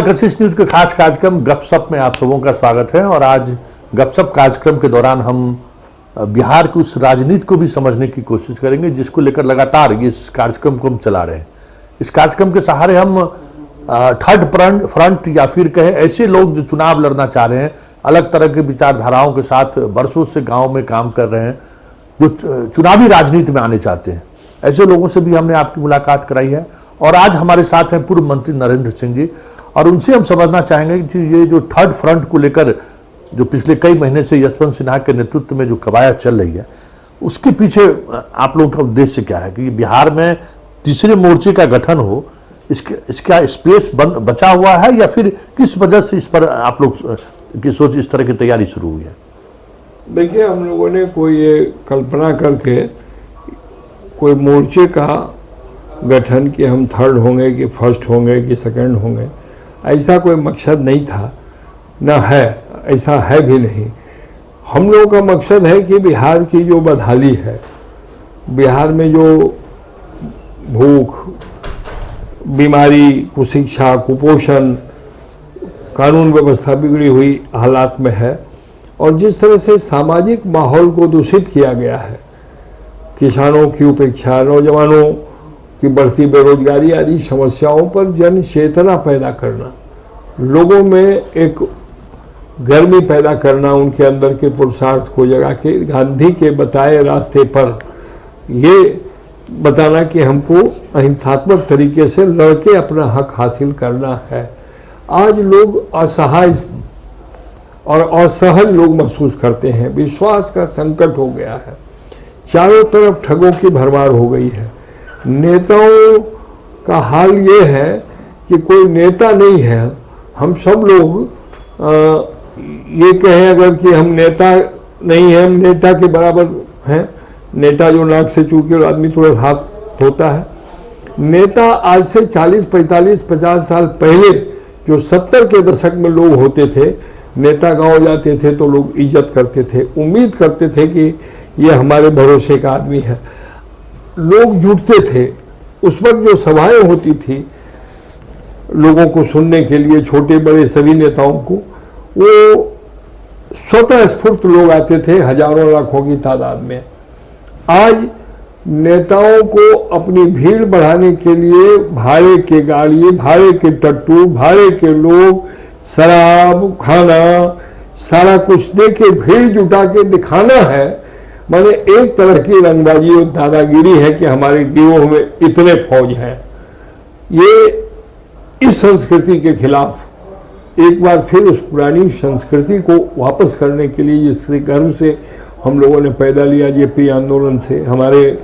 नमस्कार, कशिश न्यूज के खास कार्यक्रम गपशप में आप सबों का स्वागत है। और आज गपशप कार्यक्रम के दौरान हम बिहार की उस राजनीति को भी समझने की कोशिश करेंगे जिसको लेकर लगातार इस कार्यक्रम को हम चला रहे हैं। इस कार्यक्रम के सहारे हम थर्ड फ्रंट या फिर कहें ऐसे लोग जो चुनाव लड़ना चाह रहे हैं, अलग तरह के विचारधाराओं के साथ बरसों से गाँव में काम कर रहे हैं, जो चुनावी राजनीति में आने चाहते हैं, ऐसे लोगों से भी हमने आपकी मुलाकात कराई है। और आज हमारे साथ हैं पूर्व मंत्री नरेंद्र सिंह जी, और उनसे हम समझना चाहेंगे कि ये जो थर्ड फ्रंट को लेकर जो पिछले कई महीने से यशवंत सिन्हा के नेतृत्व में जो कवायद चल रही है, उसके पीछे आप लोगों का उद्देश्य क्या है कि बिहार में तीसरे मोर्चे का गठन हो, इसका स्पेस बचा हुआ है या फिर किस वजह से इस पर आप लोग की सोच, इस तरह की तैयारी शुरू हुई है? देखिए, हम लोगों ने कोई ये कल्पना करके कोई मोर्चे का गठन कि हम थर्ड होंगे कि फर्स्ट होंगे कि सेकंड होंगे, ऐसा कोई मकसद नहीं था, न है, ऐसा है भी नहीं। हम लोगों का मकसद है कि बिहार की जो बदहाली है, बिहार में जो भूख, बीमारी, कुशिक्षा, कुपोषण, कानून व्यवस्था बिगड़ी हुई हालात में है, और जिस तरह से सामाजिक माहौल को दूषित किया गया है, किसानों की उपेक्षा, नौजवानों की बढ़ती बेरोजगारी आदि समस्याओं पर जन चेतना पैदा करना, लोगों में एक गर्मी पैदा करना, उनके अंदर के पुरुषार्थ को जगा के गांधी के बताए रास्ते पर ये बताना कि हमको अहिंसात्मक तरीके से लड़के अपना हक हासिल करना है। आज लोग असहाय और असहज लोग महसूस करते हैं, विश्वास का संकट हो गया है, चारों तरफ ठगों की भरमार हो गई है। नेताओं का हाल ये है कि कोई नेता नहीं है। हम सब लोग ये कहें अगर कि हम नेता नहीं हैं, हम नेता के बराबर हैं। नेता जो नाक से चूके और आदमी तुरंत हाथ धोता है। नेता आज से 40, 45, 50 साल पहले जो 70 के दशक में लोग होते थे, नेता गांव जाते थे तो लोग इज्जत करते थे, उम्मीद करते थे कि ये हमारे भरोसे का आदमी है, लोग जुटते थे। उस वक्त जो सभाएं होती थी लोगों को सुनने के लिए, छोटे बड़े सभी नेताओं को, वो स्वतः स्फूर्त लोग आते थे हजारों लाखों की तादाद में। आज नेताओं को अपनी भीड़ बढ़ाने के लिए भाड़े के गाड़ी, भाड़े के टट्टू, भाड़े के लोग, शराब, खाना, सारा कुछ दे के भीड़ जुटा के दिखाना है। माने एक तरह की रंगबाजी और दादागिरी है कि हमारे गिरोह में इतने फौज हैं। ये इस संस्कृति के खिलाफ एक बार फिर उस पुरानी संस्कृति को वापस करने के लिए जिस गर्व से हम लोगों ने पैदा लिया जेपी आंदोलन से, हमारे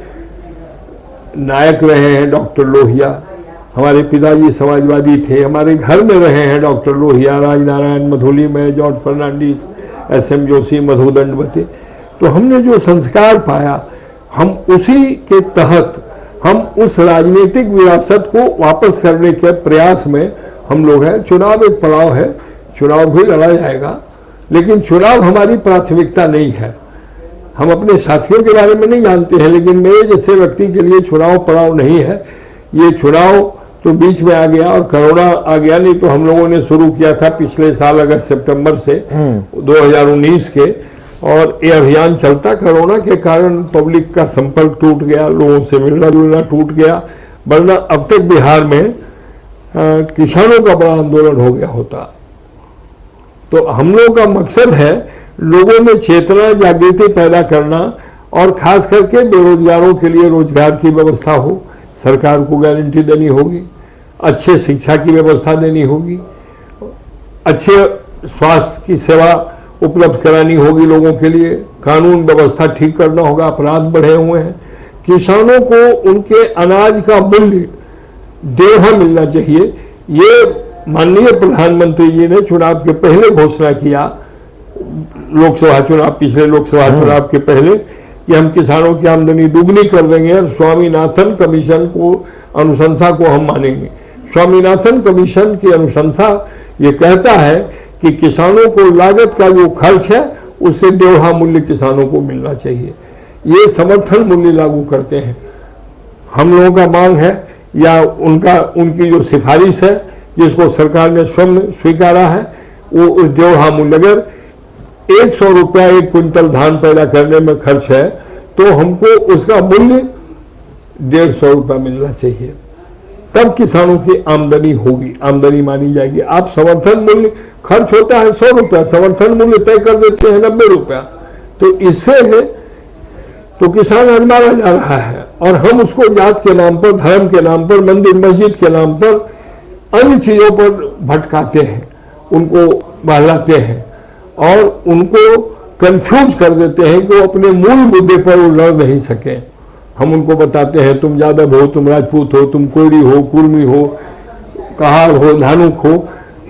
नायक रहे हैं डॉक्टर लोहिया, हमारे पिताजी समाजवादी थे, हमारे घर में रहे हैं डॉक्टर लोहिया, राजनारायण, मधुली में जॉर्ज फर्नांडिस, SM जोशी, मधु दंडवते। तो हमने जो संस्कार पाया, हम उसी के तहत हम उस राजनीतिक विरासत को वापस करने के प्रयास में हम लोग हैं। चुनाव एक पड़ाव है, चुनाव भी लड़ा जाएगा, लेकिन चुनाव हमारी प्राथमिकता नहीं है। हम अपने साथियों के बारे में नहीं जानते हैं, लेकिन मेरे जैसे व्यक्ति के लिए चुनाव पड़ाव नहीं है। ये चुनाव तो बीच में आ गया और कोरोना आ गया, नहीं तो हम लोगों ने शुरू किया था पिछले साल अगस्त सितंबर से 2019 के, और ये अभियान चलता। कोरोना के कारण पब्लिक का संपर्क टूट गया, लोगों से मिलना जुलना टूट गया, वरना अब तक बिहार में किसानों का बड़ा आंदोलन हो गया होता। तो हम लोगों का मकसद है लोगों में चेतना, जागृति पैदा करना, और खास करके बेरोजगारों के लिए रोजगार की व्यवस्था हो, सरकार को गारंटी देनी होगी, अच्छे शिक्षा की व्यवस्था देनी होगी, अच्छे स्वास्थ्य की सेवा उपलब्ध करानी होगी लोगों के लिए, कानून व्यवस्था ठीक करना होगा, अपराध बढ़े हुए हैं, किसानों को उनके अनाज का मूल्य देना मिलना चाहिए। ये माननीय प्रधानमंत्री जी ने चुनाव के पहले घोषणा किया, लोकसभा चुनाव, पिछले लोकसभा चुनाव के पहले, कि हम किसानों की आमदनी दुगनी कर देंगे और स्वामीनाथन कमीशन को अनुशंसा को हम मानेंगे। स्वामीनाथन कमीशन की अनुशंसा ये कहता है कि किसानों को लागत का जो खर्च है उससे डेढ़ा मूल्य किसानों को मिलना चाहिए। ये समर्थन मूल्य लागू करते हैं। हम लोगों का मांग है या उनकी जो सिफारिश है जिसको सरकार ने स्वयं स्वीकारा है, वो उस जोहा मूल्य अगर 100 रुपया 1 क्विंटल धान पैदा करने में खर्च है तो हमको उसका मूल्य 150 रुपया मिलना चाहिए, तब किसानों की आमदनी होगी, आमदनी मानी जाएगी। आप समर्थन मूल्य खर्च होता है 100 रुपया, समर्थन मूल्य तय कर देते हैं 90 रुपया, तो इससे है तो किसान आज मारा जा रहा है। और हम उसको जात के नाम पर, धर्म के नाम पर, मंदिर मस्जिद के नाम पर, अन्य चीजों पर भटकाते हैं, उनको बहलाते हैं और उनको कंफ्यूज कर देते हैं कि वो अपने मूल मुद्दे पर वो लड़ नहीं सके। हम उनको बताते हैं तुम यादव हो, तुम राजपूत हो, तुम कोयरी हो, कुर्मी हो, कहार हो, धानुक हो,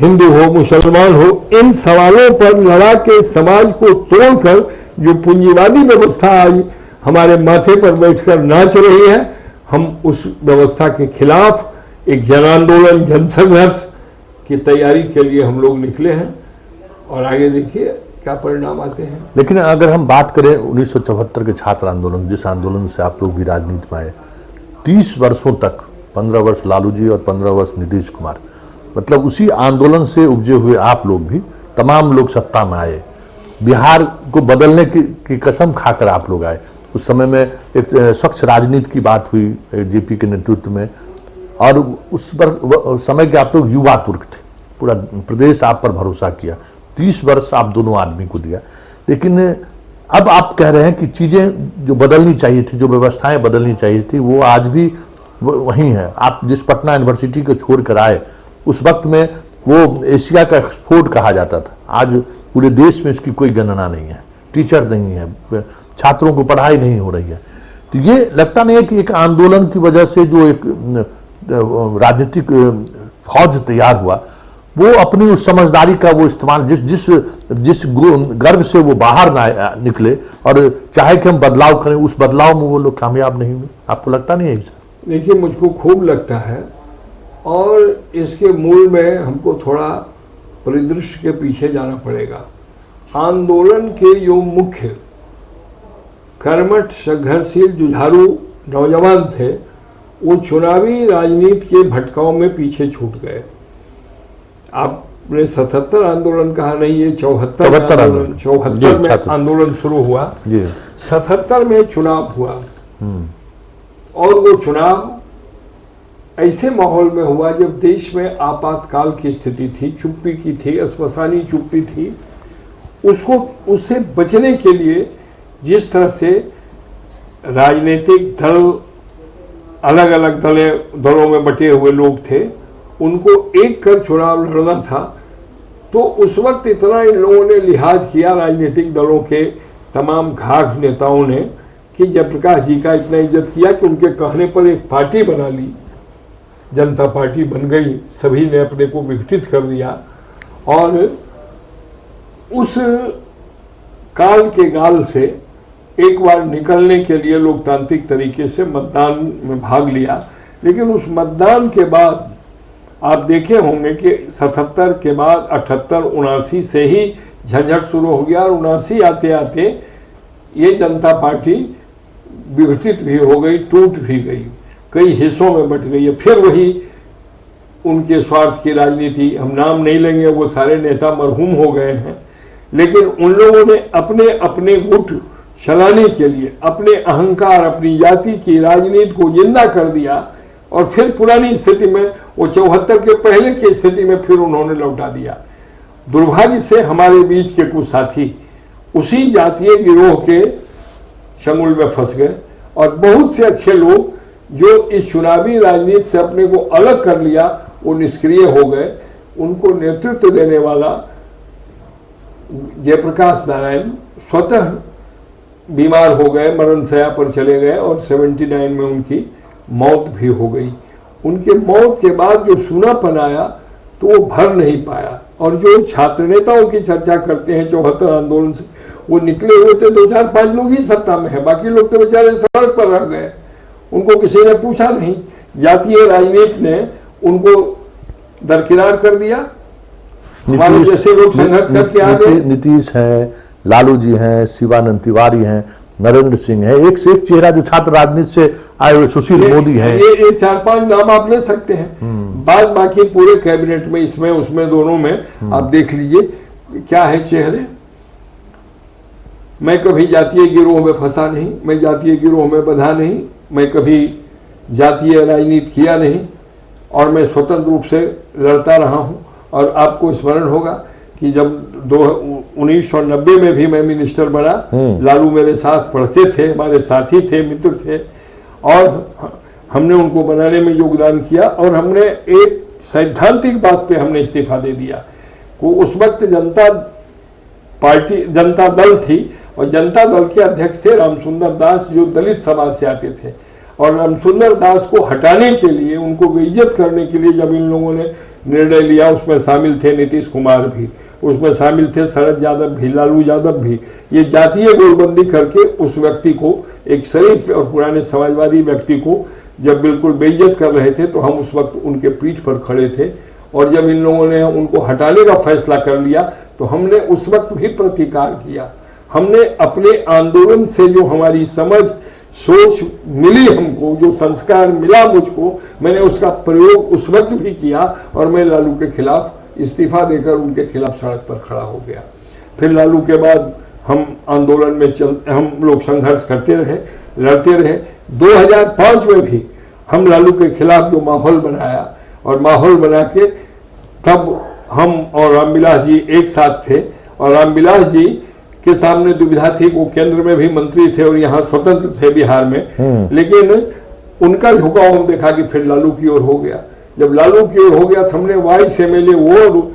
हिंदू हो, मुसलमान हो, इन सवालों पर लड़ा के समाज को तोड़कर जो पूंजीवादी व्यवस्था आज हमारे माथे पर बैठकर नाच रही है, हम उस व्यवस्था के खिलाफ एक जन आंदोलन, जन संघर्ष की तैयारी के लिए हम लोग निकले हैं और आगे देखिए क्या परिणाम आते हैं। लेकिन अगर हम बात करें 1974 के छात्र आंदोलन, जिस आंदोलन से आप लोग भी राजनीति में आए, 30 वर्षों तक, 15 वर्ष लालू जी और 15 वर्ष नीतीश कुमार, मतलब उसी आंदोलन से उपजे हुए आप लोग भी तमाम लोग सत्ता में आए, बिहार को बदलने की कसम खाकर आप लोग आए। उस समय में एक स्वच्छ राजनीति की बात हुई जेपी के नेतृत्व में, और उस पर समय के आप लोग युवा तुर्क थे, पूरा प्रदेश आप पर भरोसा किया, 30 वर्ष आप दोनों आदमी को दिया। लेकिन अब आप कह रहे हैं कि चीजें जो बदलनी चाहिए थी, जो व्यवस्थाएं बदलनी चाहिए थी, वो आज भी वही है। आप जिस पटना यूनिवर्सिटी को छोड़कर आए, उस वक्त में वो एशिया का एक्सपोर्ट कहा जाता था, आज पूरे देश में इसकी कोई गणना नहीं है, टीचर नहीं है, छात्रों को पढ़ाई नहीं हो रही है। तो ये लगता नहीं है कि एक आंदोलन की वजह से जो एक राजनीतिक फौज तैयार हुआ, वो अपनी उस समझदारी का वो इस्तेमाल, जिस गर्भ से वो बाहर ना निकले और चाहे कि हम बदलाव करें, उस बदलाव में वो लोग कामयाब नहीं हुए? आपको लगता नहीं है? देखिए, मुझको खूब लगता है, और इसके मूल में हमको थोड़ा परिदृश्य के पीछे जाना पड़ेगा। आंदोलन के जो मुख्य कर्मठ, संघर्षशील, जुझारू नौजवान थे, वो चुनावी राजनीति के भटकाव में पीछे छूट गए। आपने 77 आंदोलन कहा नहीं, ये 74 में आंदोलन शुरू हुआ, 77 में चुनाव हुआ, और वो चुनाव ऐसे माहौल में हुआ जब देश में आपातकाल की स्थिति थी, चुप्पी की थी, श्मशानी चुप्पी थी। उससे बचने के लिए जिस तरह से राजनीतिक दल, अलग अलग दलों में बटे हुए लोग थे, उनको एक कर चुनाव लड़ना था, तो उस वक्त इतना इन लोगों ने लिहाज किया, राजनीतिक दलों के तमाम घाघ नेताओं ने, कि जयप्रकाश जी का इतना इज्जत किया कि उनके कहने पर एक पार्टी बना ली, जनता पार्टी बन गई, सभी ने अपने को विघटित कर दिया। और उस काल के गाल से एक बार निकलने के लिए लोकतांत्रिक तरीके से मतदान में भाग लिया। लेकिन उस मतदान के बाद आप देखे होंगे कि 77 के बाद 78, 79 से ही झंझट शुरू हो गया, और 79 आते आते ये जनता पार्टी विघटित भी हो गई, टूट भी गई, कई हिस्सों में बट गई है। फिर वही उनके स्वार्थ की राजनीति, हम नाम नहीं लेंगे, वो सारे नेता मरहूम हो गए हैं, लेकिन उन लोगों ने अपने अपने गुट चलाने के लिए अपने अहंकार, अपनी जाति की राजनीति को जिंदा कर दिया, और फिर पुरानी स्थिति में, वो 74 के पहले की स्थिति में फिर उन्होंने लौटा दिया। दुर्भाग्य से हमारे बीच के कुछ साथी उसी जातीय गिरोह के चंगुल में फंस गए, और बहुत से अच्छे लोग जो इस चुनावी राजनीति से अपने को अलग कर लिया, वो निष्क्रिय हो गए। उनको नेतृत्व देने वाला जयप्रकाश नारायण स्वतः बीमार हो गए, मरणशैया पर चले गए, और 79 में उनकी मौत भी हो गई। उनके मौत के बाद जो सूनापन आया तो वो भर नहीं पाया। और जो छात्र नेताओं की चर्चा करते हैं 74 आंदोलन से, वो निकले हुए थे 2-4-5 लोग ही सत्ता में है, बाकी लोग तो बेचारे सड़क पर रह गए, उनको किसी ने पूछा नहीं। जातीय राजनीति ने उनको दरकिनार कर दिया। जैसे लोग संघर्ष करके आ गए, नीतीश हैं, लालू जी हैं, शिवानंद तिवारी हैं, नरेंद्र सिंह है, एक से एक चेहरा जो छात्र राजनीति से आए हुए सुशील मोदी हैं। ये 4-5 नाम आप ले सकते हैं। बाद बाकी पूरे कैबिनेट में, इसमें उसमें दोनों में आप देख लीजिए क्या है चेहरे। मैं कभी जातीय गिरोह में फंसा नहीं, मैं जातीय गिरोह में बंधा नहीं, मैं कभी जातीय राजनीति किया नहीं, और मैं स्वतंत्र रूप से लड़ता रहा हूं। और आपको स्मरण होगा कि जब 1990 में भी मैं मिनिस्टर बना, लालू मेरे साथ पढ़ते थे, हमारे साथी थे, मित्र थे, और हमने उनको बनाने में योगदान किया। और हमने एक सैद्धांतिक बात पे हमने इस्तीफा दे दिया। वो उस वक्त जनता दल थी, और जनता दल के अध्यक्ष थे रामसुंदर दास, जो दलित समाज से आते थे। और रामसुंदर दास को हटाने के लिए, उनको बेइज्जत करने के लिए जब इन लोगों ने निर्णय लिया, उसमें शामिल थे नीतीश कुमार भी, उसमें शामिल थे शरद यादव भी, लालू यादव भी, ये जातीय गोलबंदी करके उस व्यक्ति को, एक शरीफ और पुराने समाजवादी व्यक्ति को जब बिल्कुल बेइज्जत कर रहे थे, तो हम उस वक्त उनके पीठ पर खड़े थे। और जब इन लोगों ने उनको हटाने का फैसला कर लिया, तो हमने उस वक्त भी प्रतिकार किया। हमने अपने आंदोलन से जो हमारी समझ सोच मिली, हमको जो संस्कार मिला मुझको, मैंने उसका प्रयोग उस वक्त भी किया। और मैं लालू के खिलाफ इस्तीफा देकर उनके खिलाफ सड़क पर खड़ा हो गया। फिर लालू के बाद हम आंदोलन में हम लोग संघर्ष करते रहे, लड़ते रहे। 2005 में भी हम लालू के खिलाफ जो माहौल बनाया, और माहौल बना के तब हम और रामविलास जी एक साथ थे। और रामविलास जी के सामने दुविधा थी, वो केंद्र में भी मंत्री थे और यहाँ स्वतंत्र थे बिहार में, लेकिन उनका झुकाव हम देखा कि फिर लालू की ओर हो गया। जब लालू की ओर हो गया तो हमने 22 एमएलए वो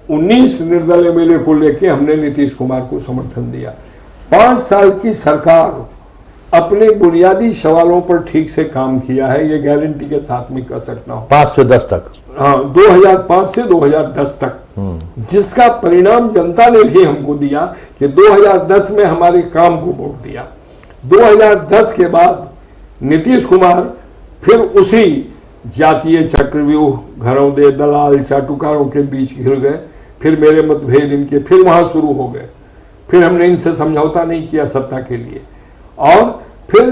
19 निर्दलीय एमएलए को लेके हमने नीतीश कुमार को समर्थन दिया। 5 साल की सरकार अपने बुनियादी सवालों पर ठीक से काम किया है, ये गारंटी के साथ में कह सकता हूँ। 5 से 10 तक, हाँ, 2005 से 2010 तक, जिसका परिणाम जनता ने भी हमको दिया कि 2010 में हमारे काम को वोट दिया। 2010 के बाद नीतीश कुमार फिर उसी जातीय चक्रव्यूह, घरौंदे, दलाल, चाटुकारों के बीच घिर गए। फिर मेरे मतभेद इनके फिर वहां शुरू हो गए। फिर हमने इनसे समझौता नहीं किया सत्ता के लिए। और फिर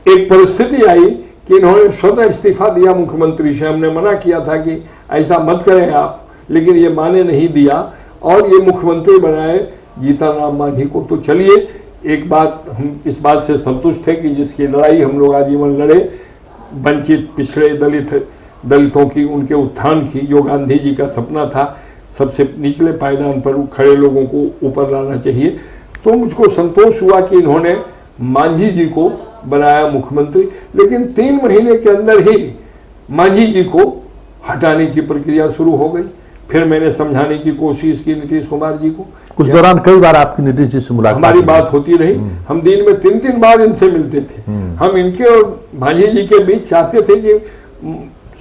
एक परिस्थिति आई कि इन्होंने स्वतः इस्तीफा दिया मुख्यमंत्री से। हमने मना किया था कि ऐसा मत करें आप, लेकिन ये माने नहीं दिया और ये मुख्यमंत्री बनाए जीतन राम मांझी को। तो चलिए, एक बात हम इस बात से संतुष्ट थे कि जिसकी लड़ाई हम लोग आजीवन लड़े, वंचित, पिछड़े, दलितों की, उनके उत्थान की, जो गांधी जी का सपना था, सबसे निचले पायदान पर खड़े लोगों को ऊपर लाना चाहिए। तो मुझको संतोष हुआ कि इन्होंने मांझी जी को बनाया मुख्यमंत्री। लेकिन 3 महीने के अंदर ही मांझी जी को हटाने की प्रक्रिया शुरू हो गई। फिर मैंने समझाने की कोशिश की नीतीश कुमार जी को। उस दौरान कई बार आपकी नीतीश जी से मुलाकात हमारी बात होती रही। हम दिन में 3-3 बार इनसे मिलते थे। हम इनके और मांझी जी के बीच चाहते थे कि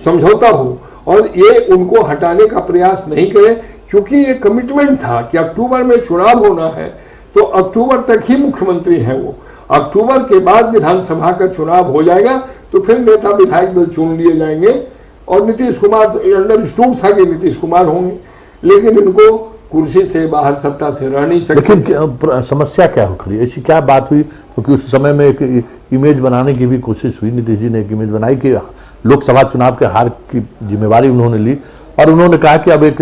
समझौता हो और ये उनको हटाने का प्रयास नहीं करें, क्योंकि ये कमिटमेंट था कि अक्टूबर में चुनाव होना है, तो अक्टूबर तक ही मुख्यमंत्री हैं वो। अक्टूबर के बाद विधानसभा का चुनाव हो जाएगा तो फिर नेता विधायक दल चुन लिए जाएंगे और नीतीश कुमार अंडरस्टूड था कि नीतीश कुमार होंगे, लेकिन इनको कुर्सी से बाहर, सत्ता से रह नहीं सकते। लेकिन समस्या क्या हो खड़ी, ऐसी क्या बात हुई? क्योंकि उस समय में एक इमेज बनाने की भी कोशिश हुई, नीतीश जी ने एक इमेज बनाई कि लोकसभा चुनाव के हार की जिम्मेवारी उन्होंने ली और उन्होंने कहा कि अब एक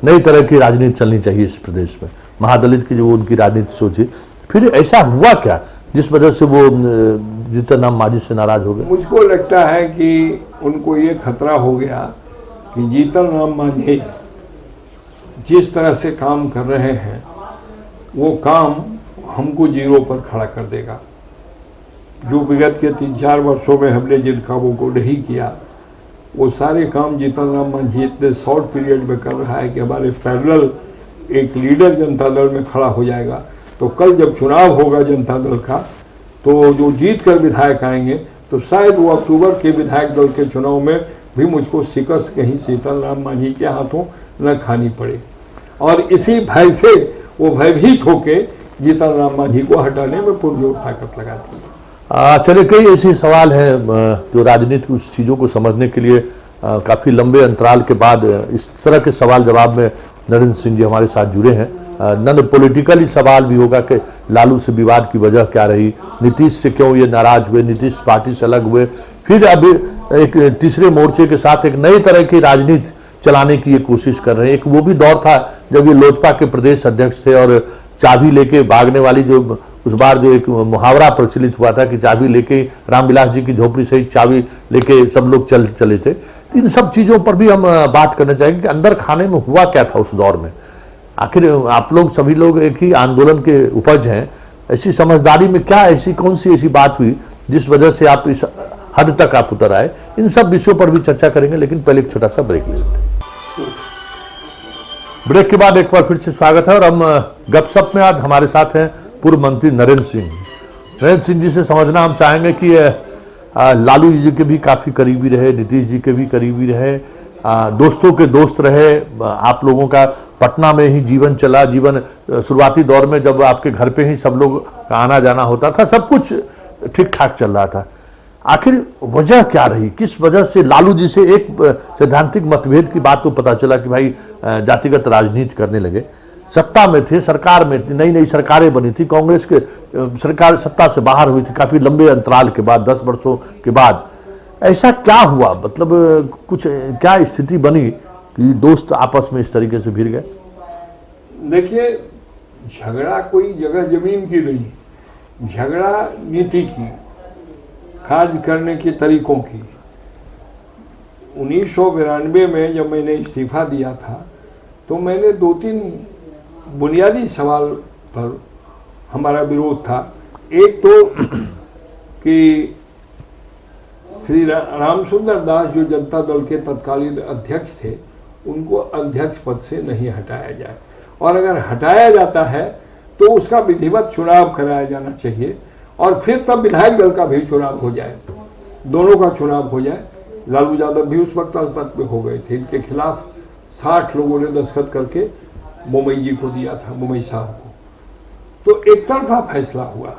नई तरह की राजनीति चलनी चाहिए इस प्रदेश में, महादलित की जो उनकी राजनीति सोची। फिर ऐसा हुआ क्या जिस वजह से वो जीतन राम मांझी से नाराज हो गए? मुझको लगता है कि उनको ये खतरा हो गया कि जीतन राम मांझी जिस तरह से काम कर रहे हैं वो काम हमको जीरो पर खड़ा कर देगा। जो विगत के 3-4 वर्षों में हमने जिन कामों को नहीं किया, वो सारे काम जीतन राम मांझी इतने शॉर्ट पीरियड में कर रहा है कि हमारे पैरेलल एक लीडर जनता दल में खड़ा हो जाएगा। तो कल जब चुनाव होगा जनता दल का, तो जो जीत कर विधायक आएंगे, तो शायद वो अक्टूबर के विधायक दल के चुनाव में भी मुझको शिकस्त कहीं जीतन राम मांझी के हाथों न खानी पड़े। और इसी भय से वो भयभीत होके जीतन राम मांझी को हटाने में पुरजोर ताकत लगाती है। चलिए, कई ऐसे सवाल हैं जो राजनीति उस चीज़ों को समझने के लिए काफ़ी लंबे अंतराल के बाद इस तरह के सवाल जवाब में नरेंद्र सिंह जी हमारे साथ जुड़े हैं। नन पॉलिटिकली सवाल भी होगा कि लालू से विवाद की वजह क्या रही, नीतीश से क्यों ये नाराज हुए, नीतीश पार्टी से अलग हुए। फिर अभी एक तीसरे मोर्चे के साथ एक नई तरह की राजनीति चलाने की ये कोशिश कर रहे हैं। एक वो भी दौर था जब ये लोजपा के प्रदेश अध्यक्ष थे और चाबी लेके भागने वाली, जो उस बार जो एक मुहावरा प्रचलित हुआ था कि चाबी लेके रामविलास जी की झोपड़ी सहित चाबी लेके सब लोग चले थे। इन सब चीजों पर भी हम बात करना चाहेंगे कि अंदर खाने में हुआ क्या था उस दौर में। आखिर आप लोग सभी लोग एक ही आंदोलन के उपज हैं, ऐसी समझदारी में क्या ऐसी कौन सी ऐसी बात हुई जिस वजह से आप इस हद तक आप उतर आए। इन सब विषयों पर भी चर्चा करेंगे, लेकिन पहले एक छोटा सा ब्रेक ले लेते हैं। ब्रेक के बाद एक बार फिर से स्वागत है और हम गपशप में आज हमारे साथ हैं पूर्व मंत्री नरेंद्र सिंह। नरेंद्र सिंह जी से समझना हम चाहेंगे कि लालू जी के भी काफी करीबी रहे, नीतीश जी के भी करीबी रहे, दोस्तों के दोस्त रहे। आप लोगों का पटना में ही जीवन चला, जीवन शुरुआती दौर में जब आपके घर पे ही सब लोग का आना जाना होता था, सब कुछ ठीक ठाक चल रहा था। आखिर वजह क्या रही, किस वजह से लालू जी से एक सैद्धांतिक मतभेद की बात तो पता चला कि भाई जातिगत राजनीति करने लगे। सत्ता में थे, सरकार में नई नई सरकारें बनी थी, कांग्रेस के सरकार सत्ता से बाहर हुई थी काफी लंबे अंतराल के बाद, 10 वर्षों के बाद। ऐसा क्या हुआ, मतलब कुछ क्या स्थिति बनी कि दोस्त आपस में इस तरीके से भिड़ गए? देखिए, झगड़ा कोई जगह जमीन की नहीं, झगड़ा नीति की, कार्य करने के तरीकों की। 1992 में जब मैंने इस्तीफा दिया था तो मैंने 2-3 बुनियादी सवाल पर हमारा विरोध था। एक तो कि श्री रामसुंदर दास जो जनता दल के तत्कालीन अध्यक्ष थे, उनको अध्यक्ष पद से नहीं हटाया जाए, और अगर हटाया जाता है तो उसका विधिवत चुनाव कराया जाना चाहिए और फिर तब विधायक दल का भी चुनाव हो जाए, दोनों का चुनाव हो जाए। लालू यादव भी उस वक्त अल्पमत में हो गए थे। इनके खिलाफ 60 लोगों ने दस्तखत करके बोमई जी को दिया था, बोमई साहब को। तो एक तरफा फैसला हुआ।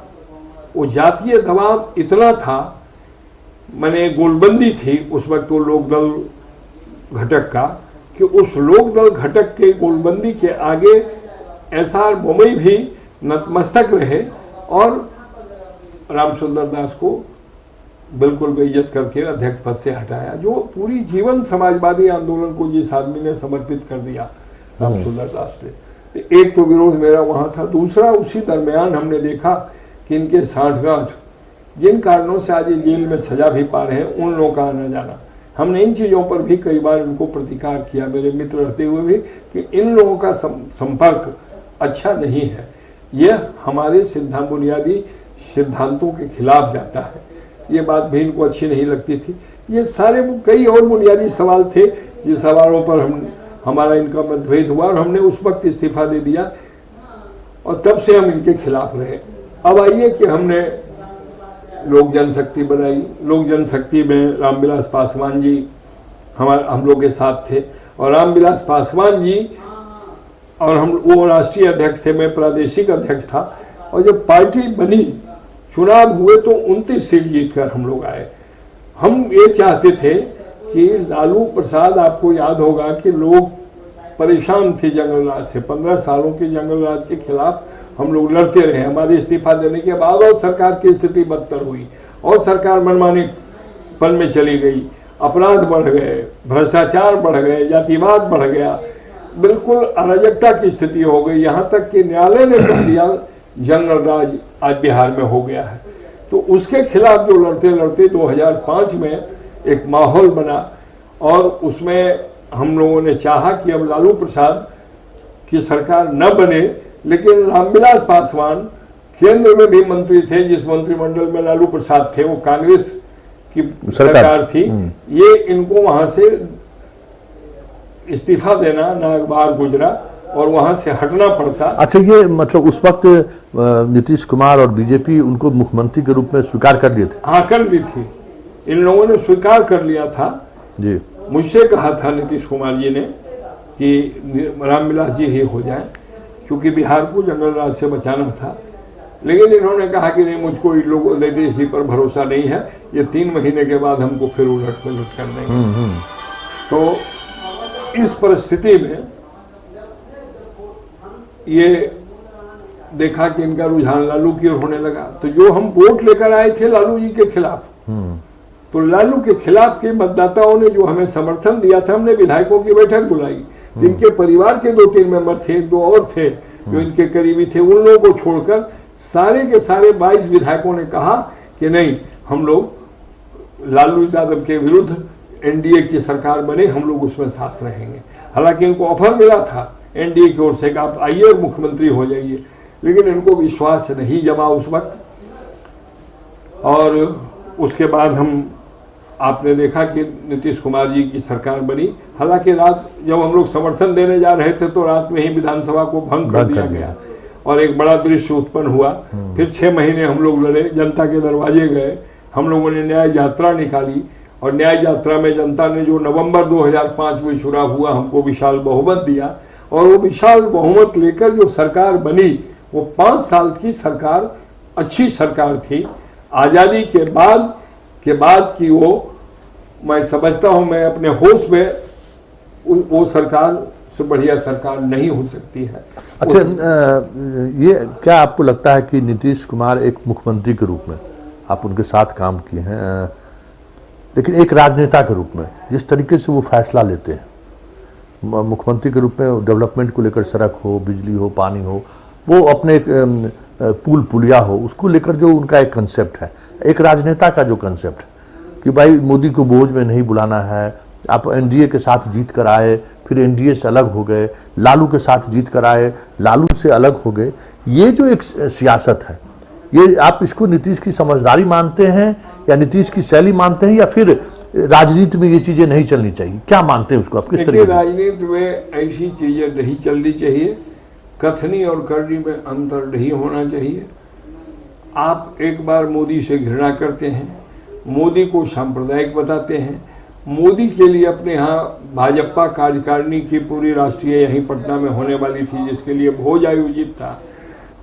वो जातीय दबाव इतना था, मैंने गोलबंदी थी उस वक्त वो लोकदल घटक का, कि उस लोकदल घटक के गोलबंदी के आगे एसआर बोमई भी नतमस्तक रहे और रामसुंदर दास को बिल्कुल बेइज्जत करके अध्यक्ष पद से हटाया, जो पूरी जीवन समाजवादी आंदोलन को जिस आदमी ने समर्पित कर दिया, रामसुंदर दास ने। एक तो विरोध मेरा वहां था। दूसरा, उसी दरमियान हमने देखा कि इनके सांठगांठ, जिन कारणों से आज ये जेल में सजा भी पा रहे हैं, उन लोगों का आना जाना, हमने इन चीज़ों पर भी कई बार उनको प्रतिकार किया, मेरे मित्र रहते हुए भी, कि इन लोगों का संपर्क अच्छा नहीं है, यह हमारे बुनियादी सिद्धांतों के खिलाफ जाता है। ये बात भी इनको अच्छी नहीं लगती थी। ये सारे कई और बुनियादी सवाल थे जिस सवालों पर हमारा इनका मतभेद हुआ और हमने उस वक्त इस्तीफा दे दिया और तब से हम इनके खिलाफ रहे। अब आइए कि हमने लोक जनशक्ति बनाई। लोक जनशक्ति में रामविलास पासवान जी हम लोग के साथ थे और रामविलास पासवान जी और हम, वो राष्ट्रीय अध्यक्ष थे, मैं प्रादेशिक अध्यक्ष था। और जब पार्टी बनी, चुनाव हुए तो 29 सीट जीतकर हम लोग आए। हम ये चाहते थे कि लालू प्रसाद, आपको याद होगा कि लोग परेशान थे जंगल राज से, 15 सालों के जंगल राज के खिलाफ हम लोग लड़ते रहे। हमारे इस्तीफा देने के बाद और सरकार की स्थिति बदतर हुई और सरकार मनमाने पन में चली गई, अपराध बढ़ गए, भ्रष्टाचार बढ़ गए, जातिवाद बढ़ गया, बिल्कुल अराजकता की स्थिति हो गई। यहाँ तक कि न्यायालय ने कह दिया जंगल राज आज बिहार में हो गया है। तो उसके खिलाफ जो लड़ते लड़ते 2005 में एक माहौल बना और उसमें हम लोगों ने चाहा कि अब लालू प्रसाद की सरकार न बने, लेकिन रामविलास पासवान केंद्र में भी मंत्री थे, जिस मंत्रिमंडल में लालू प्रसाद थे वो कांग्रेस की सरकार थी। ये इनको वहां से इस्तीफा देना नागवार गुजरा और वहां से हटना पड़ता। अच्छा, ये मतलब उस वक्त नीतीश कुमार और बीजेपी उनको मुख्यमंत्री के रूप में स्वीकार कर लिए थे? हाँ, कर ली थी। इन लोगों ने स्वीकार कर लिया था जी। मुझसे कहा था नीतीश कुमार जी ने कि रामविलास जी ही हो जाए, क्योंकि बिहार को जंगल राज से बचाना था। लेकिन इन्होंने कहा कि नहीं, मुझको इन लोगों इसी पर भरोसा नहीं है, ये 3 महीने के बाद हमको फिर उलट पलट कर देंगे। तो इस परिस्थिति में ये देखा कि इनका रुझान लालू की ओर होने लगा, तो जो हम वोट लेकर आए थे लालू जी के खिलाफ, तो लालू के खिलाफ के मतदाताओं ने जो हमें समर्थन दिया था, हमने विधायकों की बैठक बुलाई, जिनके परिवार के 2-3 मेंबर थे, 2 और थे जो इनके करीबी थे, उन लोगों को छोड़कर सारे के सारे 22 विधायकों ने कहा कि नहीं, हम लोग लालू यादव के विरुद्ध एनडीए की सरकार बने, हम लोग उसमें साथ रहेंगे। हालांकि इनको ऑफर मिला था एनडीए की ओर से कि आप आइए और मुख्यमंत्री हो जाइए, लेकिन इनको विश्वास नहीं जमा उस वक्त। और उसके बाद आपने देखा कि नीतीश कुमार जी की सरकार बनी। हालांकि रात जब हम लोग समर्थन देने जा रहे थे तो रात में ही विधानसभा को भंग कर दिया गया और एक बड़ा दृश्य उत्पन्न हुआ। फिर 6 महीने हम लोग लड़े, जनता के दरवाजे गए, हम लोगों ने न्याय यात्रा निकाली और न्याय यात्रा में जनता ने जो नवंबर 2005 में चुनाव हुआ हमको विशाल बहुमत दिया और वो विशाल बहुमत लेकर जो सरकार बनी वो 5 साल की सरकार, अच्छी सरकार थी। आज़ादी के बाद की वो, मैं समझता हूं, मैं अपने होश में वो सरकार से बढ़िया सरकार नहीं हो सकती है। अच्छा, ये क्या आपको लगता है कि नीतीश कुमार एक मुख्यमंत्री के रूप में, आप उनके साथ काम किए हैं, लेकिन एक राजनेता के रूप में जिस तरीके से वो फैसला लेते हैं, मुख्यमंत्री के रूप में डेवलपमेंट को लेकर, सड़क हो, बिजली हो, पानी हो, वो अपने एक पुल पुलिया हो, उसको लेकर जो उनका एक कंसेप्ट है, एक राजनेता का जो कंसेप्ट है कि भाई मोदी को बोझ में नहीं बुलाना है, आप एनडीए के साथ जीत कर आए, फिर एनडीए से अलग हो गए, लालू के साथ जीत कर आए, लालू से अलग हो गए, ये जो एक सियासत है, ये आप इसको नीतीश की समझदारी मानते हैं या नीतीश की शैली मानते हैं, या फिर राजनीति में ये चीजें नहीं चलनी चाहिए, क्या मानते हैं उसको आप? किस तरीके? राजनीति में ऐसी चीजें नहीं चलनी चाहिए, कथनी और करनी में अंतर नहीं होना चाहिए। आप एक बार मोदी से घृणा करते हैं, मोदी को सांप्रदायिक बताते हैं, मोदी के लिए अपने यहाँ भाजपा कार्यकारिणी की पूरी राष्ट्रीय यहीं पटना में होने वाली थी जिसके लिए भोज आयोजित था,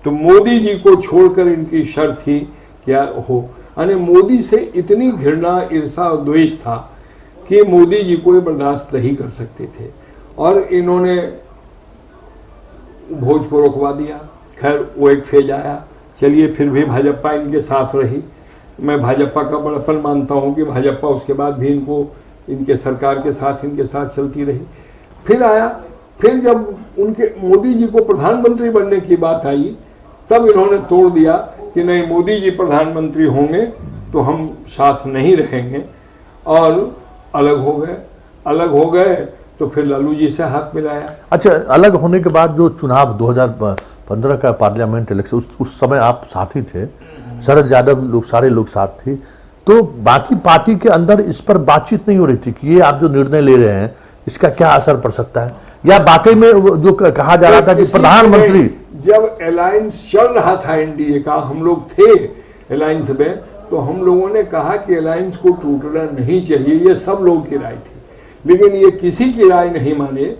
तो मोदी जी को छोड़कर इनकी शर्त थी क्या हो, यानी मोदी से इतनी घृणा, ईर्षा और द्वेष था कि मोदी जी को बर्दाश्त नहीं कर सकते थे और इन्होंने भोज को रोकवा दिया। खैर वो एक फेज आया, चलिए फिर भी भाजपा इनके साथ रही। मैं भाजपा का बड़पन मानता हूं कि भाजपा उसके बाद भी इनके सरकार के साथ, इनके साथ चलती रही। फिर आया, फिर जब उनके मोदी जी को प्रधानमंत्री बनने की बात आई तब इन्होंने तोड़ दिया कि नहीं, मोदी जी प्रधानमंत्री होंगे तो हम साथ नहीं रहेंगे और अलग हो गए तो फिर लालू जी से हाथ मिलाया। अच्छा, अलग होने के बाद जो चुनाव 2015 का पार्लियामेंट इलेक्शन, उस समय आप साथी थे, शरद यादव, लोग सारे लोग साथ थे, तो बाकी पार्टी के अंदर इस पर बातचीत नहीं हो रही थी कि ये आप जो निर्णय ले रहे हैं इसका क्या असर पड़ सकता है, या वाकई में जो कहा जा रहा था कि प्रधानमंत्री, जब अलायंस चल रहा था एनडीए का, हम लोग थे अलायंस में, तो हम लोगों ने कहा कि अलायंस को टूटना नहीं चाहिए, ये सब लोगों की राय थी, लेकिन ये किसी की राय नहीं माने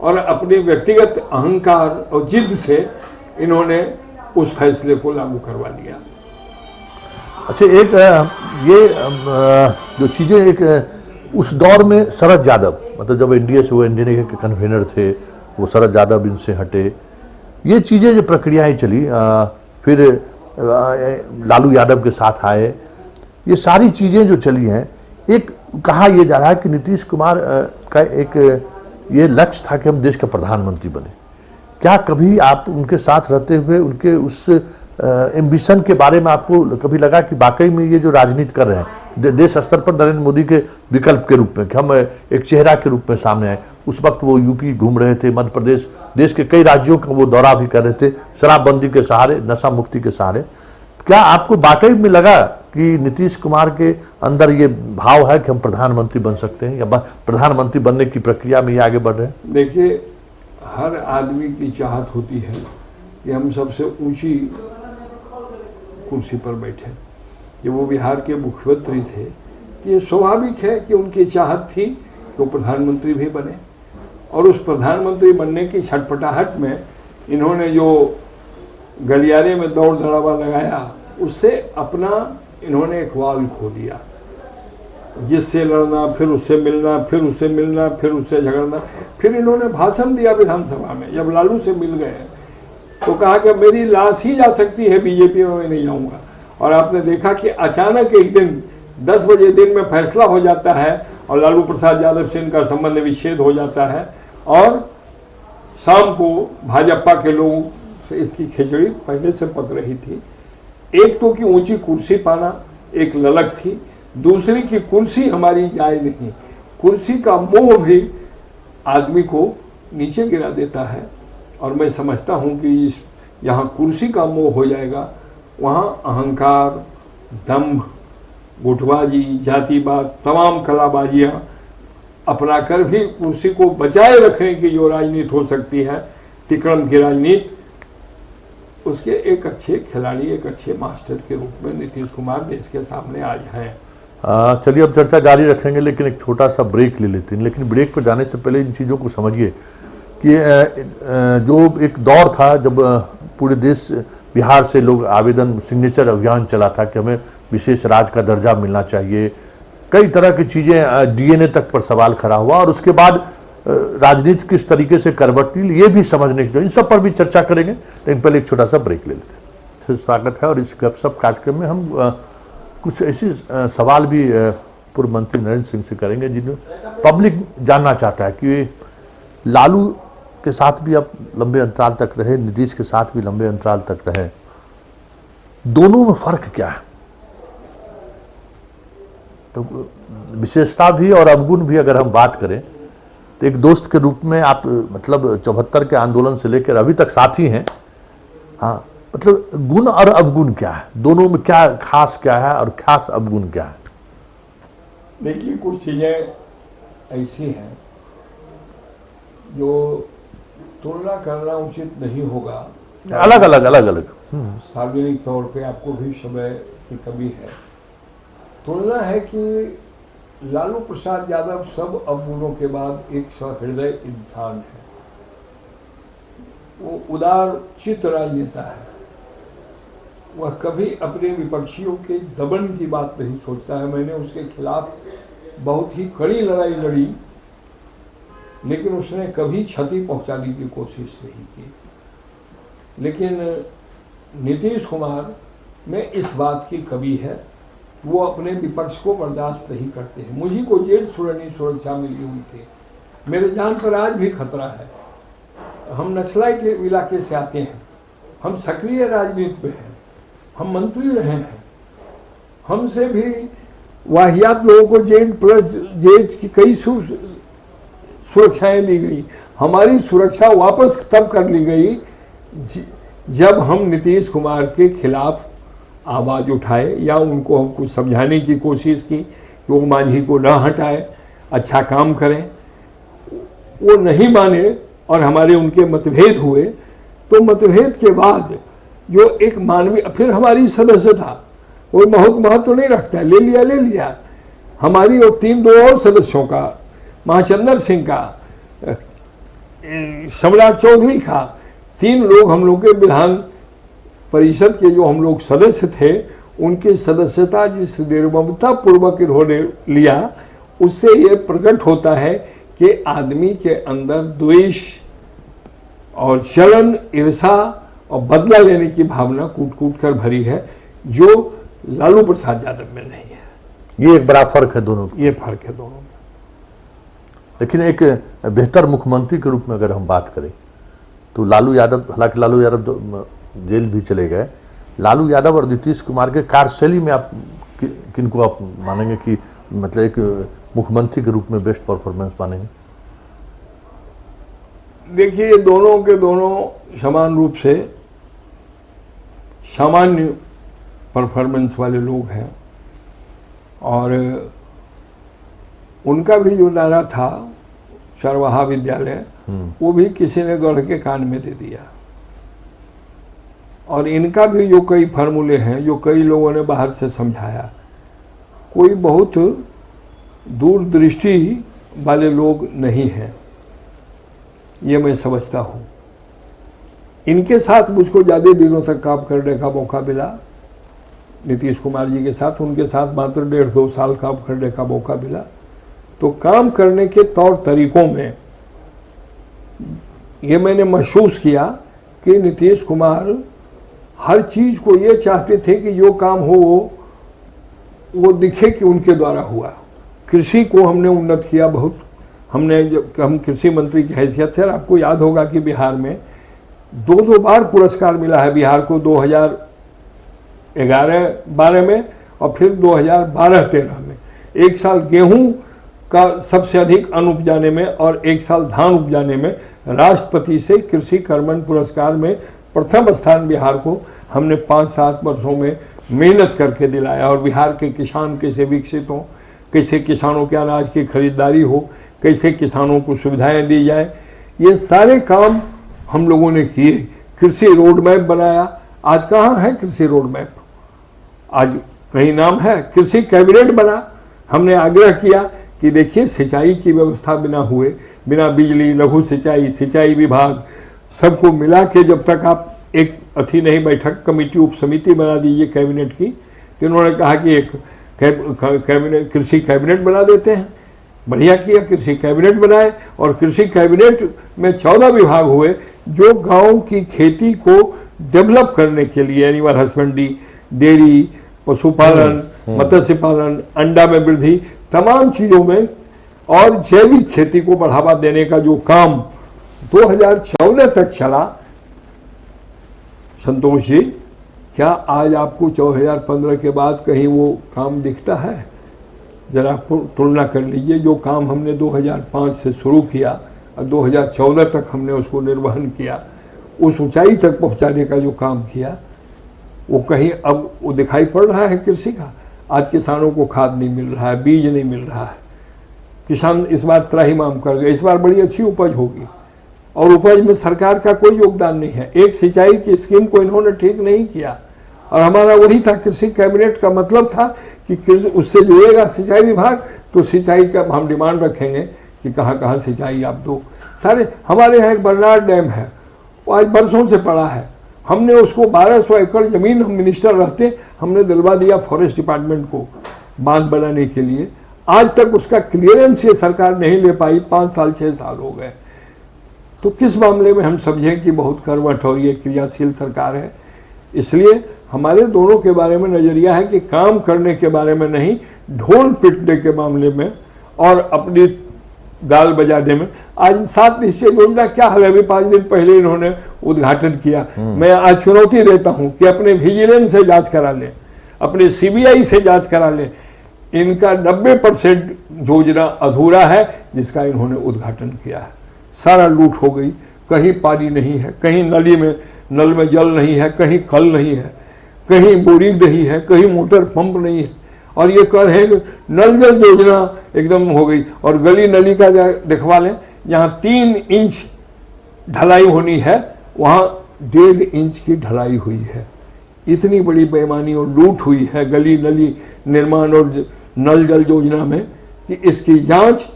और अपने व्यक्तिगत अहंकार और जिद से इन्होंने उस फैसले को लागू करवा लिया। अच्छा, एक ये जो चीजें, एक उस दौर में शरद यादव, मतलब जब एनडीए से वो एनडीए के कन्वीनर थे, वो शरद यादव इनसे हटे, ये चीजें जो प्रक्रियाएं चली, फिर लालू यादव के साथ आए, ये सारी चीजें जो चली हैं, एक कहा यह जा रहा है कि नीतीश कुमार का एक ये लक्ष्य था कि हम देश का प्रधानमंत्री बने। क्या कभी आप उनके साथ रहते हुए उनके उस एम्बिशन के बारे में आपको कभी लगा कि वाकई में ये जो राजनीति कर रहे हैं देश स्तर पर नरेंद्र मोदी के विकल्प के रूप में, कि हम एक चेहरा के रूप में सामने आए? उस वक्त वो यूपी घूम रहे थे, मध्य प्रदेश, देश के कई राज्यों का वो दौरा भी कर रहे थे, शराबबंदी के सहारे, नशा मुक्ति के सहारे। क्या आपको वाकई में लगा कि नीतीश कुमार के अंदर ये भाव है कि हम प्रधानमंत्री बन सकते हैं, या प्रधानमंत्री बनने की प्रक्रिया में ये आगे बढ़ रहे हैं? देखिए, हर आदमी की चाहत होती है कि हम सबसे ऊंची कुर्सी पर बैठे। ये वो बिहार के मुख्यमंत्री थे, ये स्वाभाविक है कि उनकी चाहत थी कि वो प्रधानमंत्री भी बने, और उस प्रधानमंत्री बनने की छटपटाहट में इन्होंने जो गलियारे में दौड़ धड़ावा लगाया, उससे अपना इन्होंने एक वाल खो दिया, जिससे लड़ना, फिर उससे मिलना, फिर उससे झगड़ना। फिर इन्होंने भाषण दिया विधानसभा में, जब लालू से मिल गए तो कहा कि मेरी लाश ही जा सकती है बीजेपी में, मैं नहीं जाऊंगा। और आपने देखा कि अचानक एक दिन 10 बजे दिन में फैसला हो जाता है और लालू प्रसाद यादव से इनका संबंध विच्छेद हो जाता है, और शाम को भाजपा के लोगों से इसकी खिचड़ी पहले से पक रही थी। एक तो कि ऊंची कुर्सी पाना एक ललक थी, दूसरी की कुर्सी हमारी जाए नहीं। कुर्सी का मोह भी आदमी को नीचे गिरा देता है, और मैं समझता हूं कि यहाँ कुर्सी का मोह हो जाएगा, वहाँ अहंकार, दंभ, गुटबाजी, जातिवाद, तमाम कलाबाजियाँ अपनाकर भी कुर्सी को बचाए रखने की जो राजनीति हो सकती है, तिकड़म की राजनीति, उसके एक अच्छे खिलाड़ी, एक अच्छे मास्टर के रूप में नीतीश कुमार देश के सामने आज हैं। चलिए अब चर्चा जारी रखेंगे, लेकिन एक छोटा सा ब्रेक ले लेते हैं। लेकिन ब्रेक पर जाने से पहले इन चीज़ों को समझिए कि जो एक दौर था जब पूरे देश बिहार से लोग आवेदन सिग्नेचर अभियान चला था कि हमें विशेष राज्य का दर्जा मिलना चाहिए, कई तरह की चीज़ें, डीएनए तक पर सवाल खड़ा हुआ, और उसके बाद राजनीति किस तरीके से करवट ली, ये भी समझने की, इन सब पर भी चर्चा करेंगे। लेकिन पहले एक छोटा सा ब्रेक ले लेते हैं। फिर स्वागत है, और इस गपशप कार्यक्रम में हम कुछ ऐसे सवाल भी पूर्व मंत्री नरेंद्र सिंह से करेंगे जिन्हें पब्लिक जानना चाहता है कि लालू के साथ भी आप लंबे अंतराल तक रहे, नीतीश के साथ भी लंबे अंतराल तक रहे, दोनों में फर्क क्या है? तो विशेषता भी और अवगुण भी अगर हम बात करें तो एक दोस्त के रूप में आप मतलब 74 के आंदोलन से लेकर अभी तक साथी हैं। हाँ, मतलब गुण और अवगुण क्या है, दोनों में क्या खास क्या है और खास अवगुण क्या है? देखिए, कुछ चीज़ें ऐसी हैं जो तुलना करना उचित नहीं होगा, अलग अलग सार्वजनिक तौर पे आपको भी समय की कमी है। तुलना है कि लालू प्रसाद यादव सब अवगुणों के बाद एक सहृदय इंसान है, वो उदार चित्त राजनेता है, वह कभी अपने विपक्षियों के दमन की बात नहीं सोचता है। मैंने उसके खिलाफ बहुत ही कड़ी लड़ाई लड़ी, लेकिन उसने कभी क्षति पहुंचाने की कोशिश नहीं की। लेकिन नीतीश कुमार में इस बात की कमी है, वो अपने विपक्ष को बर्दाश्त नहीं करते हैं। मुझी को जेठ सुरक्षा मिली हुई थी, मेरे जान पर आज भी खतरा है। हम नक्सलाइट इलाके से आते हैं, हम सक्रिय राजनीति में हैं, हम मंत्री रहे हैं, हमसे भी वाहियात लोगों को जेठ की कई सुरक्षाएं ली गई। हमारी सुरक्षा वापस तब कर ली गई जब हम नीतीश कुमार के खिलाफ आवाज़ उठाए या उनको हम कुछ समझाने की कोशिश की कि वो मांझी को न हटाए, अच्छा काम करें। वो नहीं माने और हमारे उनके मतभेद हुए, तो मतभेद के बाद जो एक मानवीय, फिर हमारी सदस्यता वो बहुत महत्व नहीं रखता है, ले लिया हमारी और 3-2 और सदस्यों का, महाचंद्र सिंह का, सम्राट चौधरी का, 3 लोग हम लोग के विधान परिषद के जो हम लोग सदस्य थे, उनकी सदस्यता जिस निर्ममता पूर्वक इन्होंने लिया, उससे ये प्रकट होता है कि आदमी के अंदर द्वेष और जलन, ईर्षा और बदला लेने की भावना कूट कर भरी है, जो लालू प्रसाद यादव में नहीं है। ये एक बड़ा फर्क है दोनों में। ये फर्क है दोनों में। लेकिन एक बेहतर मुख्यमंत्री के रूप में अगर हम बात करें तो लालू यादव, हालांकि लालू यादव तो जेल भी चले गए, लालू यादव और नीतीश कुमार के कार्यशैली में आप किनको आप मानेंगे कि मतलब एक मुख्यमंत्री के रूप में बेस्ट परफॉर्मेंस मानेंगे? देखिए, दोनों के दोनों समान रूप से सामान्य परफॉर्मेंस वाले लोग हैं, और उनका भी जो नारा था चरवाहा विद्यालय, वो भी किसी ने गढ़ के कान में दे दिया। और इनका भी जो कई फार्मूले हैं, जो कई लोगों ने बाहर से समझाया, कोई बहुत दूरदृष्टि वाले लोग नहीं हैं, ये मैं समझता हूँ। इनके साथ मुझको ज़्यादा दिनों तक काम करने का मौका मिला, नीतीश कुमार जी के साथ, उनके साथ मात्र 1.5-2 साल काम करने का मौका मिला। तो काम करने के तौर तरीकों में ये मैंने महसूस किया कि नीतीश कुमार हर चीज को ये चाहते थे कि जो काम हो वो दिखे कि उनके द्वारा हुआ। कृषि को हमने उन्नत किया बहुत। हमने जब हम कृषि मंत्री की हैसियत से, आपको याद होगा कि बिहार में दो बार पुरस्कार मिला है बिहार को, 2011-12 में और फिर 2012-13 में। एक साल गेहूं का सबसे अधिक अन्न उपजाने में और एक साल धान उपजाने में राष्ट्रपति से कृषि कर्मण पुरस्कार में प्रथम स्थान बिहार को हमने 5-7 वर्षों में मेहनत करके दिलाया। और बिहार के किसान कैसे विकसित हों, कैसे किसानों के अनाज की खरीदारी हो, कैसे किसानों को सुविधाएं दी जाए, ये सारे काम हम लोगों ने किए। कृषि रोड मैप बनाया। आज कहाँ है कृषि रोड मैप? आज कहीं नाम है? कृषि कैबिनेट बना। हमने आग्रह किया कि देखिए सिंचाई की व्यवस्था बिना हुए, बिना बिजली, लघु सिंचाई, सिंचाई विभाग सबको मिला के जब तक आप एक अथी नहीं बैठक कमेटी उप समिति बना दीजिए कैबिनेट की, तो इन्होंने कहा कि एक कैबिनेट कृषि कैबिनेट बना देते हैं। बढ़िया किया, कृषि कैबिनेट बनाए और कृषि कैबिनेट में 14 विभाग हुए जो गांव की खेती को डेवलप करने के लिए, एनिमल हस्बेंड्री, डेयरी, पशुपालन, मत्स्य पालन, अंडा में वृद्धि, तमाम चीजों में और जैविक खेती को बढ़ावा देने का जो काम 2014 तक चला। संतोष जी, क्या आज आपको 2015 के बाद कहीं वो काम दिखता है? जरा तुलना कर लीजिए। जो काम हमने 2005 से शुरू किया और 2014 तक हमने उसको निर्वहन किया, उस ऊंचाई तक पहुंचाने का जो काम किया, वो कहीं अब वो दिखाई पड़ रहा है कृषि का? आज किसानों को खाद नहीं मिल रहा है, बीज नहीं मिल रहा है। किसान इस बार त्राहिमाम कर गए। इस बार बड़ी अच्छी उपज होगी और उपज में सरकार का कोई योगदान नहीं है। एक सिंचाई की स्कीम को इन्होंने ठीक नहीं किया और हमारा वही था, कृषि कैबिनेट का मतलब था कि उससे जुड़ेगा सिंचाई विभाग, तो सिंचाई का हम डिमांड रखेंगे कि कहाँ कहाँ सिंचाई आप दो। सारे हमारे यहाँ एक बरनार डैम है, वो आज बरसों से पड़ा है। हमने उसको 1200 एकड़ जमीन, हम मिनिस्टर रहते हमने दिलवा दिया फॉरेस्ट डिपार्टमेंट को बांध बनाने के लिए। आज तक उसका क्लियरेंस ये सरकार नहीं ले पाई। 5 साल 6 साल हो गए। तो किस मामले में हम समझें कि बहुत कर्मठ और ये क्रियाशील सरकार है? इसलिए हमारे दोनों के बारे में नजरिया है कि काम करने के बारे में नहीं, ढोल पीटने के मामले में और अपनी गाल बजाने में। आज 7 निश्चय योजना क्या है? अभी 5 दिन पहले इन्होंने उद्घाटन किया। मैं आज चुनौती देता हूं कि अपने विजिलेंस से जांच करा लें, अपने सीबीआई से जांच करा लें। इनका 90% योजना अधूरा है जिसका इन्होंने उद्घाटन किया है। सारा लूट हो गई। कहीं पानी नहीं है, कहीं नल में जल नहीं है, कहीं कल नहीं है, कहीं बोरिंग नहीं है, कहीं मोटर पंप नहीं है। और ये कह रहे हैं नल जल योजना एकदम हो गई। और गली नली का दिखवा लें, जहाँ 3 इंच ढलाई होनी है वहाँ 1.5 इंच की ढलाई हुई है। इतनी बड़ी बेईमानी और लूट हुई है गली नली निर्माण और नल जल योजना में कि इसकी जांच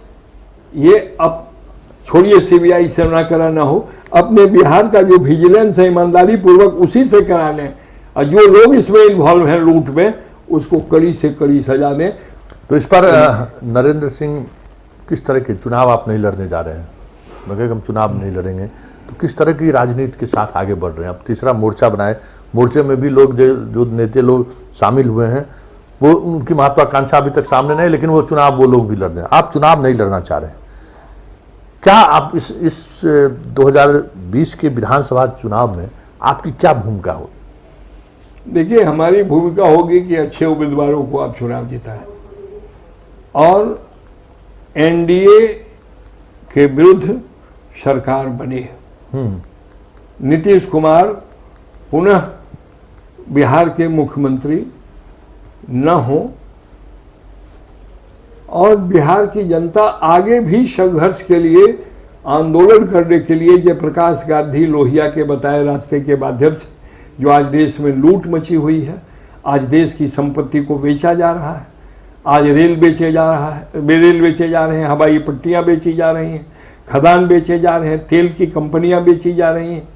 ये अब छोड़िए सीबीआई से ना कराना हो, अपने बिहार का जो विजिलेंस है ईमानदारी पूर्वक उसी से करा लें और जो लोग इसमें इन्वॉल्व हैं लूट में उसको कड़ी से कड़ी सजा दें। तो इस पर नरेंद्र सिंह, किस तरह के चुनाव आप नहीं लड़ने जा रहे हैं? मगर हम चुनाव नहीं लड़ेंगे तो किस तरह की राजनीति के साथ आगे बढ़ रहे हैं? अब तीसरा मोर्चा बनाए, मोर्चे में भी लोग जो नेता लोग शामिल हुए हैं, वो उनकी महत्वाकांक्षा अभी तक सामने नहीं, लेकिन वो चुनाव वो लोग भी लड़ रहे हैं। आप चुनाव नहीं लड़ना चाह रहे हैं, क्या आप इस 2020 के विधानसभा चुनाव में आपकी क्या भूमिका हो? देखिए, हमारी भूमिका होगी कि अच्छे उम्मीदवारों को आप चुनाव जिताएं और एनडीए के विरुद्ध सरकार बने। नीतीश कुमार पुनः बिहार के मुख्यमंत्री न हो और बिहार की जनता आगे भी संघर्ष के लिए, आंदोलन करने के लिए जयप्रकाश गांधी लोहिया के बताए रास्ते के माध्यम से, जो आज देश में लूट मची हुई है, आज देश की संपत्ति को बेचा जा रहा है, आज रेल बेचे जा रहा है, रेल बेचे जा रहे हैं, हवाई पट्टियां बेची जा रही हैं, खदान बेचे जा रहे हैं, तेल की कंपनियां बेची जा रही हैं,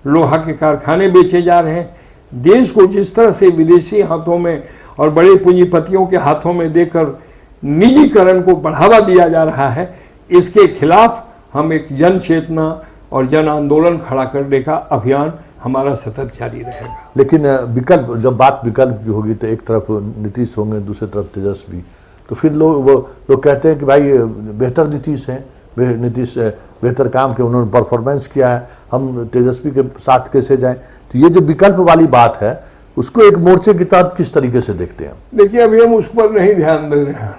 लोहा के कारखाने बेचे जा रहे हैं। देश को जिस तरह से विदेशी हाथों में और बड़े पूंजीपतियों के हाथों में देकर निजीकरण को बढ़ावा दिया जा रहा है, इसके खिलाफ हम एक जन चेतना और जन आंदोलन खड़ा करने का अभियान हमारा सतत जारी रहेगा। लेकिन विकल्प, जब बात विकल्प की होगी तो एक तरफ नीतीश होंगे, दूसरी तरफ तेजस्वी, तो फिर लोग कहते हैं कि भाई बेहतर नीतीश हैं, नीतीश बेहतर काम किया, उन्होंने परफॉर्मेंस किया है, हम तेजस्वी के साथ कैसे जाएं। तो ये जो विकल्प वाली बात है उसको एक मोर्चे के तहत किस तरीके से देखते हैं? देखिए, अभी हम उस पर नहीं ध्यान दे रहे हैं।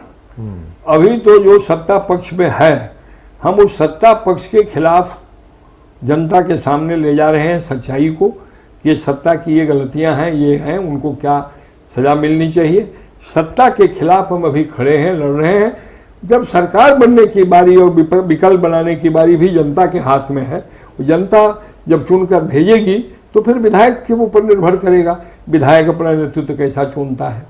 अभी तो जो सत्ता पक्ष में है, हम उस सत्ता पक्ष के खिलाफ जनता के सामने ले जा रहे हैं सच्चाई को, कि सत्ता की ये गलतियां हैं, ये हैं, उनको क्या सजा मिलनी चाहिए। सत्ता के खिलाफ हम अभी खड़े हैं, लड़ रहे हैं। जब सरकार बनने की बारी और विकल्प बनाने की बारी भी जनता के हाथ में है, जनता जब चुनकर भेजेगी तो फिर विधायक के ऊपर निर्भर करेगा, विधायक अपना नेतृत्व कैसा चुनता है।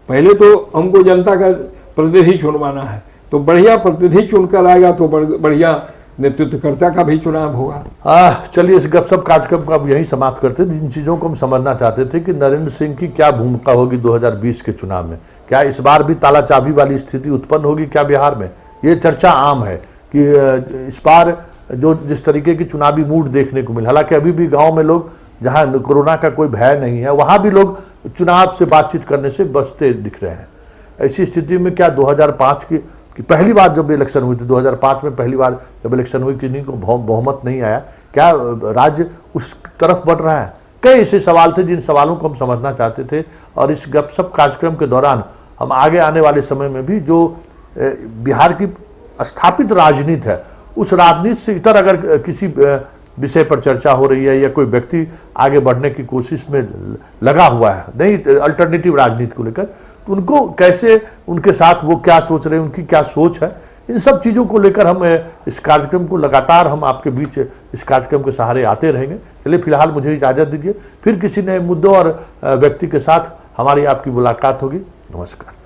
पहले तो हमको जनता का प्रतिनिधि चुनवाना है, तो बढ़िया प्रतिनिधि चुनकर आएगा तो बढ़िया नेतृत्वकर्ता का भी चुनाव होगा। चलिए, इस गपशप कार्यक्रम को अब यही समाप्त करते हैं। जिन चीज़ों को हम समझना चाहते थे कि नरेंद्र सिंह की क्या भूमिका होगी 2020 के चुनाव में, क्या इस बार भी ताला चाबी वाली स्थिति उत्पन्न होगी क्या बिहार में? ये चर्चा आम है कि इस बार जो जिस तरीके की चुनावी मूड देखने को मिला, हालांकि अभी भी गांव में लोग, जहां कोरोना का कोई भय नहीं है, वहां भी लोग चुनाव से बातचीत करने से बचते दिख रहे हैं। ऐसी स्थिति में क्या 2005 की पहली बार जब इलेक्शन हुई थी, 2005 में पहली बार जब इलेक्शन हुई, किन्हीं को बहुमत नहीं आया, क्या राज्य उस तरफ बढ़ रहा है? कई ऐसे सवाल थे जिन सवालों को हम समझना चाहते थे, और इस गपशप कार्यक्रम के दौरान हम आगे आने वाले समय में भी जो बिहार की स्थापित राजनीति है, उस राजनीति से इतर अगर किसी विषय पर चर्चा हो रही है या कोई व्यक्ति आगे बढ़ने की कोशिश में लगा हुआ है नई अल्टरनेटिव राजनीति को लेकर, तो उनको कैसे, उनके साथ वो क्या सोच रहे हैं, उनकी क्या सोच है, इन सब चीज़ों को लेकर हम इस कार्यक्रम को लगातार हम आपके बीच इस कार्यक्रम के सहारे आते रहेंगे। चलिए, फिलहाल मुझे इजाज़त दीजिए, फिर किसी नए मुद्दों और व्यक्ति के साथ हमारी आपकी मुलाकात होगी। नमस्कार।